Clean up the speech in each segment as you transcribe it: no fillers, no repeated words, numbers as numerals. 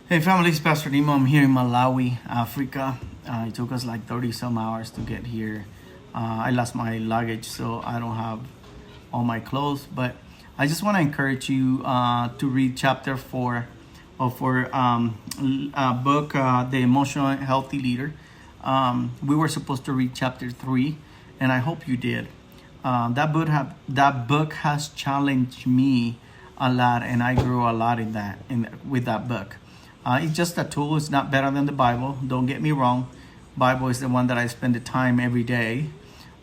Hey family, it's Pastor Nemo. I'm here in Malawi, Africa. It took us like 30 some hours to get here. I lost my luggage, so I don't have all my clothes. But I just want to encourage you to read chapter 4 of our book, The Emotional Healthy Leader. We were supposed to read chapter 3, and I hope you did. That book has challenged me a lot, and I grew a lot with that book. It's just a tool. It's not better than the Bible. Don't get me wrong. Bible is the one that I spend the time every day.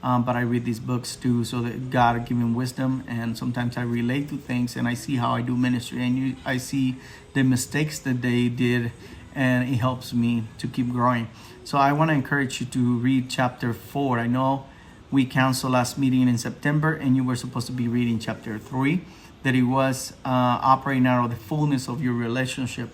But I read these books too, so that God give me wisdom. And sometimes I relate to things, and I see how I do ministry, and I see the mistakes that they did, and it helps me to keep growing. So I want to encourage you to read chapter 4. I know we canceled last meeting in September, and you were supposed to be reading chapter 3, that it was operating out of the fullness of your relationship.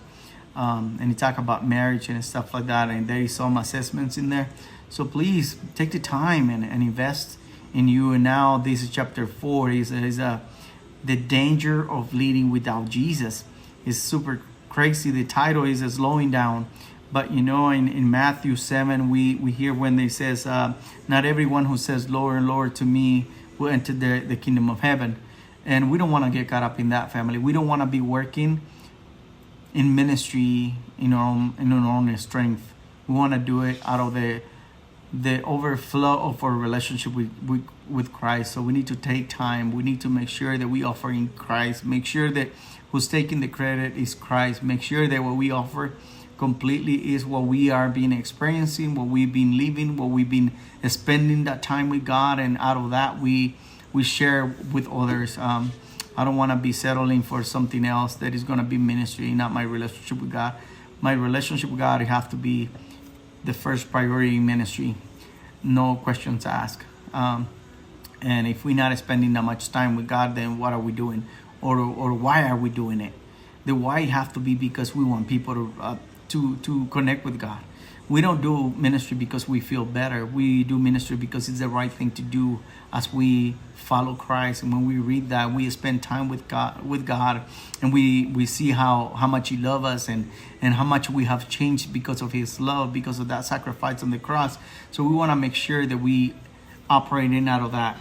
And he talk about marriage and stuff like that, and there is some assessments in there. So please take the time and invest in you. And now this is chapter 4. Is the danger of leading without Jesus. Is super crazy. The title is slowing down. But you know, in Matthew 7, we hear when they says, not everyone who says Lord, Lord to me will enter the kingdom of heaven. And we don't want to get caught up in that, family. We don't want to be working in ministry in our own strength. We want to do it out of the overflow of our relationship with Christ. So we need to take time. We need to make sure that we offer in Christ. Make sure that who's taking the credit is Christ. Make sure that what we offer completely is what we are being experiencing, what we've been living, what we've been spending that time with God, and out of that we share with others. I don't want to be settling for something else that is going to be ministry, not my relationship with God. My relationship with God, it has to be the first priority in ministry. No questions asked. And if we're not spending that much time with God, then what are we doing? Or why are we doing it? The why have to be because we want people to connect with God. We don't do ministry because we feel better. We do ministry because it's the right thing to do as we follow Christ. And when we read that, we spend time with God, and we see how much He loves us and how much we have changed because of His love, because of that sacrifice on the cross. So we want to make sure that we operate in out of that.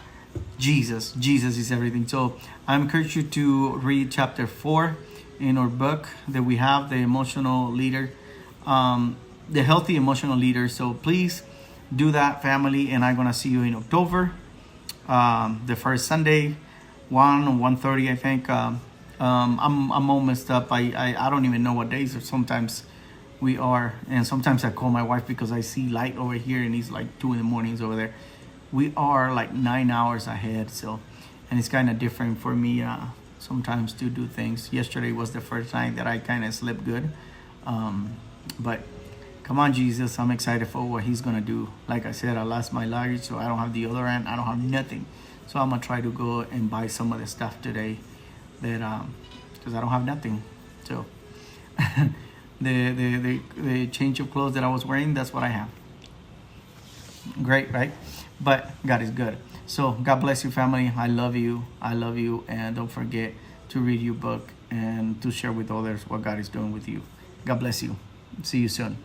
Jesus is everything. So I encourage you to read chapter 4 in our book that we have, The Emotional Leader. The Healthy Emotional Leader. So please do that, family, and I'm gonna see you in October, the first Sunday, 1:30, I think. I'm all messed up. I don't even know what days, or sometimes we are, and sometimes I call my wife because I see light over here and it's like 2 a.m. over there. We are like 9 hours ahead, so, and it's kind of different for me sometimes to do things. Yesterday was the first night that I kind of slept good, but come on, Jesus, I'm excited for what He's going to do. Like I said, I lost my luggage, so I don't have the other end. I don't have nothing. So I'm going to try to go and buy some of the stuff today that, because I don't have nothing. So the change of clothes that I was wearing, that's what I have. Great, right? But God is good. So God bless you, family. I love you. And don't forget to read your book and to share with others what God is doing with you. God bless you. See you soon.